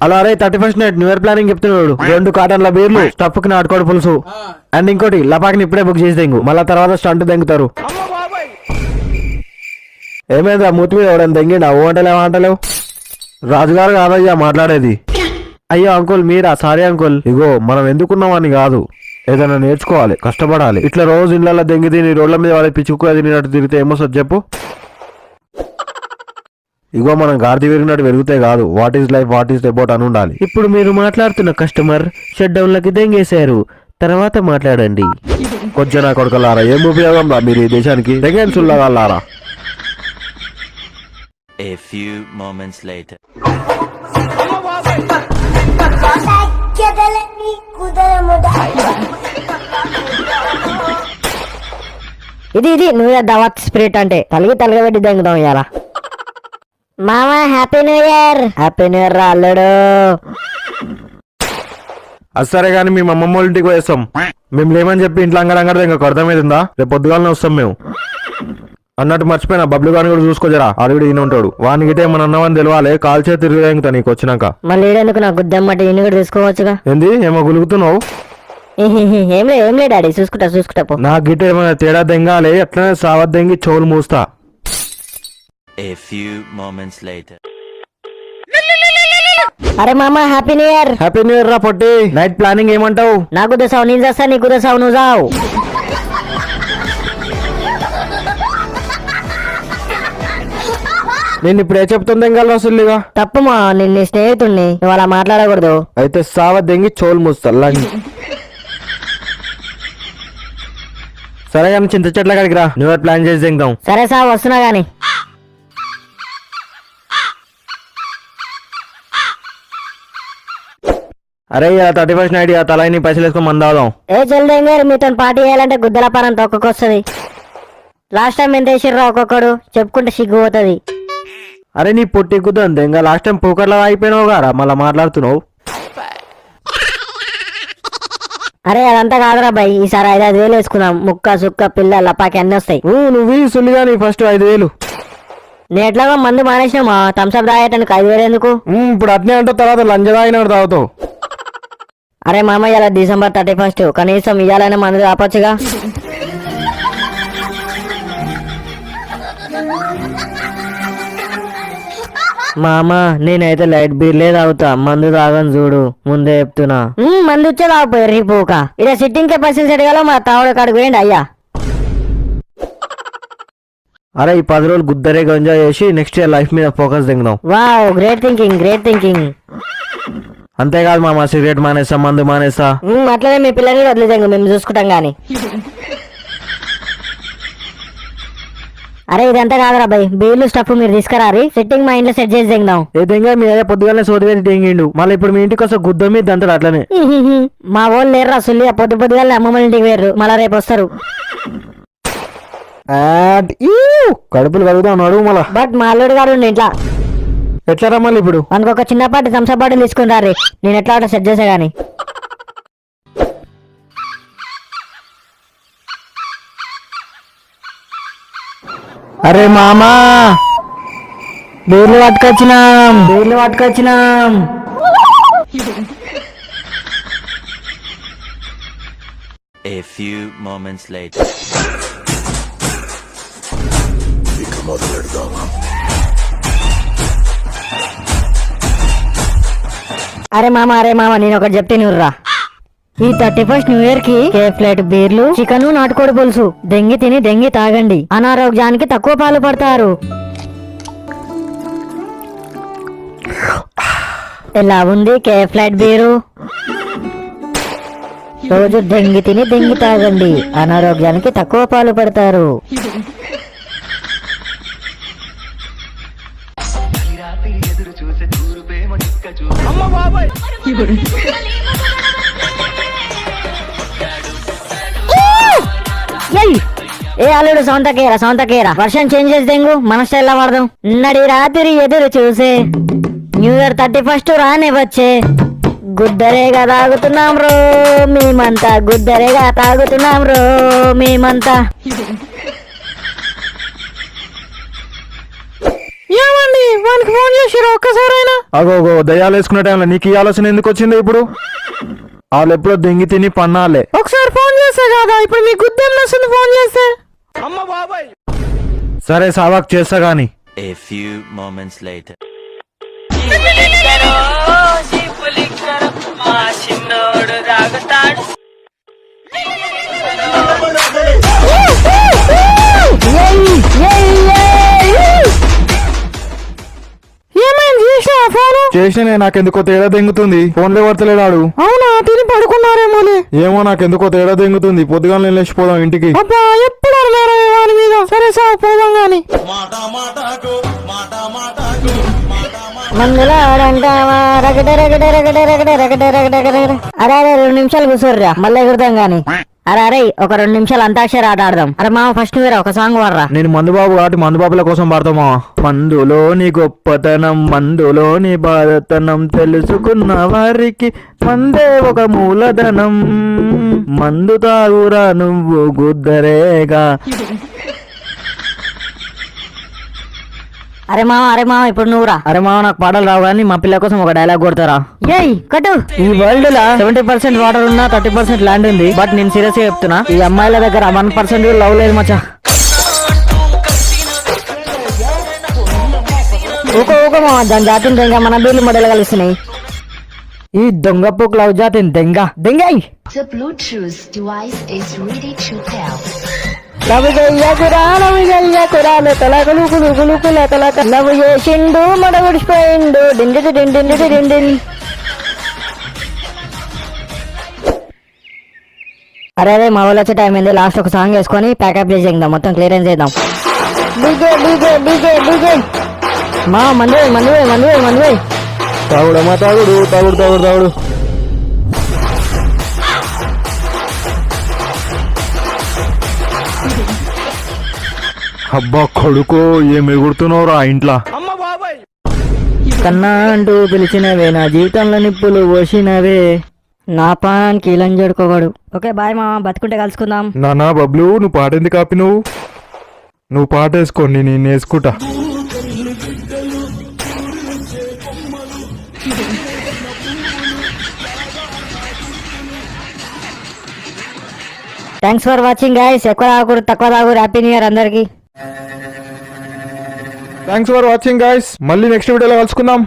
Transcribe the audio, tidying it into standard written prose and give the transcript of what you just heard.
అలా అరే 31st night new year planning చెప్తున్నాడు. 2 కాటన్ల బీర్లు, స్టఫ్ కి నాటుకోడి పులుసు అండ్ ఇంకోటి లపాకిని ఇప్పుడే బుక్ చేసి దెంగు, మళ్ళా తర్వాత స్టంట్ దెంగుతారు. ఏమైందా మూతి మీద ఎవడని దెంగిండా? ఓ అంటలేవు. రాజుగారు కాదయ్యా మాట్లాడేది. అయ్యో అంకుల్ మీరా? Sorry uncle. ఇగో మనం ఎందుకున్నామని కాదు, ఏదైనా నేర్చుకోవాలి, కష్టపడాలి. ఇట్లా రోజు ఇళ్ళల్లో దెంగి తిని రోడ్ల మీద వాళ్ళకి పిచ్చుకుగా తిరిగినట్టు తిరిగితే ఏమొస్తుంది చెప్పు? ఇగో మనం గాడిద విరిగినట్టు వెరుగుతే కాదు, what is life, what is about అని ఉండాలి. ఇప్పుడు మీరు మాట్లాడుతున్న కస్టమర్ షట్ డౌన్ లకి దెంగేశారు, తర్వాత మాట్లాడండి. కొంచెం నా కొడుకలారా ఏం ఉపయోగం రా మీరు ఈ దేశానికి? దెంగేం సుల్లగాలారా. A few moments later. ఇది న్యూ ఇయర్ దావత్ స్పిరిట్ అంటే తలగబెట్టి దెంగుదాం ఇవాళ. మామా happy new year. Happy new year రా అల్లుడు. అది సరే కానీ మేము అమ్మమ్మ వాళ్ళ ఇంటికి వేస్తాం. మేము లేమని చెప్పి ఇంట్లో అంగడంగడ ఇంకా అర్థమైందా? రేపు పొద్దుగాలనే వస్తాం మేము. అన్నట్టు మర్చిపోయినా బబ్లు గాని కూడా చూసుకోజరా, ఆల్రెడీ ఈయన ఉంటాడు. వానికి గిటే మన అన్నవని తెలియాలి, కాల్చే తిరిగి నీకు వచ్చినాక. మళ్ళీ ఏడెందుకు నాకు గుద్దమ్మటి ఇన్ని కూడా తీసుకోవచ్చుగా. ఏంది ఏమో గులుగుతున్నావు? ఏం లే డాడీ, చూసుకుంటా పో. నా గిట్ట ఏమైనా తేడా దెంగాలి, అట్లనే సావత్ దెంగి చెవులు మూస్తా. A few moments later. అరే మామ happy new year. Happy new year రా పొట్టి. నైట్ ప్లానింగ్ ఏమంటావు? నాకు కుదసావు నేను చేస్తా, నీకు కుదసావు నువ్వు చావు. నేను ఇప్పుడు ఏ చెప్తుంది దెంగాలి అసలుగా? తప్పుమా, నిన్ను స్నేహితుడిని, నువ్వు అలా మాట్లాడకూడదు. అయితే సావత్ దెంగి చెవులు మూస్తా. సరే కానీ చింత చెట్ల కాడికి రా, న్యూ ఇయర్ ప్లాన్ చేసి దెంగుదాం. సరే సార్ వస్తున్నా గాని. అరే 31st నైట్ తలని పైసలు వేసుకొని మంది అవుదాం. ఏ జల్దేంగారు మీతో పార్టీ చేయాలంటే గుద్దల పారం తొక్కకొస్తుంది. లాస్ట్ టైం ఎంత వేసిర్రా ఒక్కొక్కడు చెప్పుకుంటే సిగ్గుపోతుంది. అరే నీ పొట్టి కుద్దంతే, ఇంకా లాస్ట్ టైం పూకర్లా అయిపోయినావు గారా, మళ్ళీ మాట్లాడుతున్నావు. అరే అదంతా కాదురా బాయ్, ఈసారి 5,000 వేసుకుందాం. ముక్క సుక్క పిల్ల లపాకి అన్ని వస్తాయి. నువ్వు సుల్లిగా నీ ఫస్ట్ 5,000. నేను ఎట్లాగో మందు మానేసినామా, థమ్స్అప్ తాగేటానికి 5,000 ఎందుకు? ఇప్పుడు అట్నే అంటావు, తర్వాత లంచ తాగినాడు తాగుతావు. అరే మామ ఇలా December 31st, కనీసం ఇయ్యాలనే మందు ఆపచ్చుగా. మామ నేనైతే లైట్ బీర్లే తాగుతా, మందు తాగని చూడు, ముందే చెప్తున్నా. మందు వచ్చే తాగిపోయి రీపోక. ఇక సిట్టింగ్ కెపాసిటీ సెట్ కాల మా తావుడ కాడికి పోయిండి అయ్యా. అరే ఈ 10 రోజులు గుద్దరే ఎంజాయ్ చేసి నెక్స్ట్ ఇయర్ లైఫ్ మీద ఫోకస్ దిగుదాం. Wow great thinking. అంతేకాదు మామ, సిగరెట్ మానేస్తా, మందు మానేస్తా. అట్లనే మీ పిల్లల్ని వదిలేదంగు, మేము చూసుకుంటాం గాని. అరే ఇదంతా కాదురా బాయ్, బీర్లు స్టఫ్ మీరు తీసుకురారి, సెట్టింగ్ మా ఇంట్లో సెట్ చేసి దిగుదాం. ఏదంగా మీ అదే పొద్దుగానే సోదివేసి దెంగిండు, మళ్ళీ ఇప్పుడు మీ ఇంటికి వస్తే గుద్ద మీద అంటారు అట్లనే. మా వాళ్ళు లేరురా సుల్లి, పొద్దుగానే అమ్మమ్మ ఇంటికి వేర్రు, మళ్ళా రేపు వస్తారు. కడుపులు కలుగుతాం నడువు మళ్ళా. బట్ మా అల్లుడు గారు ఇంట్లో ఎట్లా రమ్మల్లి ఇప్పుడు? మనకు ఒక చిన్నపాటి థమ్స్అప్ బాటిల్ తీసుకుని రారి, నేను ఎట్లా ఆట సెట్ చేసా గానీ. అరే మామా బీర్లు పట్టుకొచ్చినాం. A few moments later. అరే మామ నేను ఒకటి చెప్తే నువ్వురా. ఈ 31st న్యూ ఇయర్ కి ప్లేట్ బీర్లు, చికెన్, నాటుకోడి పులుసు దెంగి తాగండి. అనారోగ్యానికి తక్కువ పాలు పడతారు. ఎలా ఉంది ఫ్లైట్ బీరు? రోజు దెంగి తాగండి, అనారోగ్యానికి తక్కువ పాలు పడతారు. ఏ అల్లుడు సొంతకేరా వర్షం చేంజ్ చేసి దెంగు, మన స్టైల్ వాడదాం. నడి రాత్రి ఎదురు చూసే న్యూ ఇయర్ 31st రానే వచ్చే, గుద్దరేగా తాగుతున్నాం రో మేమంతా, ఏమండి ఏమైంది వానికి ఫోన్ చేసిరా ఒక్కసారైనా? అగోగో దయ్యాలు వేసుకునే టైంలో నీకు ఈ ఆలోచన ఎందుకు వచ్చింది ఇప్పుడు? వాళ్ళు ఎప్పుడో దెంగి తిని పన్నాలే. ఒకసారి ఫోన్ చేస్తే కదా, ఇప్పుడు మీ గుద్దెం వస్తుంది ఫోన్ చేస్తే. సరే సావాక్ చేస్తా గాని. A few moments later. ఏమైంది చేసినా ఫోను? చేసిన నాకెందుకో తేడా దెంగుతుంది. ఫోన్లే పడతలేడాడు. అవునా, తిని పడుకున్నారేమోలే. ఏమో నాకెందుకో తేడా దెంగుతుంది. పొద్దుగానే లేచిపోదాం ఇంటికి. అబ్బా ఎప్పుడు అన్నారా వాని మీద? సరే సార్ పోదాం గాని. మందులో ఆడంటావా రగడ రగడ రగడ రగడ రగడ రగడ రగడ. అరే అరే 2 నిమిషాలు కూర్చోర్రా, మళ్ళీ ఎగురుతాం గాని. అరే అరే ఒక 2 నిమిషాలు అంతాక్షరి ఆట ఆడదాం. అరే మామ ఫస్ట్ వేరే ఒక సాంగ్ వాడరా. నేను మందుబాబు కాబట్టి మందుబాబుల కోసం పాడతామా? మందులోని గొప్పతనం, మందులోని బాధతనం తెలుసుకున్న వారికి మందే ఒక మూలధనం. మందు తాగురా నువ్వు గుద్దరేగా. అరే మామ ఇప్పుడు నువ్వురా. అరే మామ నాకు పాటలు రావు కానీ మా పిల్ల కోసం ఒక డైలాగ్ కొడతారా? ఏయ్ కట్టు. ఈ వరల్డ్ లా 70% వాటర్ ఉన్నా 30% ల్యాండ్ ఉంది. బట్ నేను సీరియస్ గా చెప్తున్నా, ఈ అమ్మాయిల దగ్గర 1% లవ్ లేదు మచ్చా. ఊక మామ, దాని జాతిని దెంగ మన బీర్లు మొడలు కలిసినాయి. ఈ దొంగ పూకు లవ్ జాతిని దెంగ దెంగయ్. The Bluetooth device is ready to pair. Love చేసిండు మడ విడిచిపోయిండు డిండి డిండి డిండి. అరే అరే మా వాళ్ళు వచ్చే టైం అయింది. లాస్ట్ ఒక సాంగ్ వేసుకొని ప్యాకప్ చేసేద్దాం, మొత్తం క్లియరెన్స్ చేద్దాం. డీజే డీజే డీజే డీజే మా మందువే తాగుడమ్మా తాగుడు తాగుడు తాగుడు తాగుడు. అబ్బా కొడుకో ఏం ఎగురుతున్నావురా ఇంట్లో. కన్నా అంటూ పిలిచినవే, నా జీవితంలో నిప్పులు పోసినవే, నా పానానికి ఇలం జడుకోవాడు. ఓకే బాయ్ మామ, బతుకుంటే కలుసుకుందాం. నానా బబ్లు నువ్వు పాట ఎందుకు కాపి? నువ్వు పాట వేసుకోండి, నేను వేసుకుంటా. Thanks for watching guys. ఎక్కువ తాగురు తక్కువ తాగురు. హ్యాపీ న్యూ ఇయర్ అందరికి. Thanks for watching guys. మళ్ళీ నెక్స్ట్ వీడియోలో కలుసుకుందాం.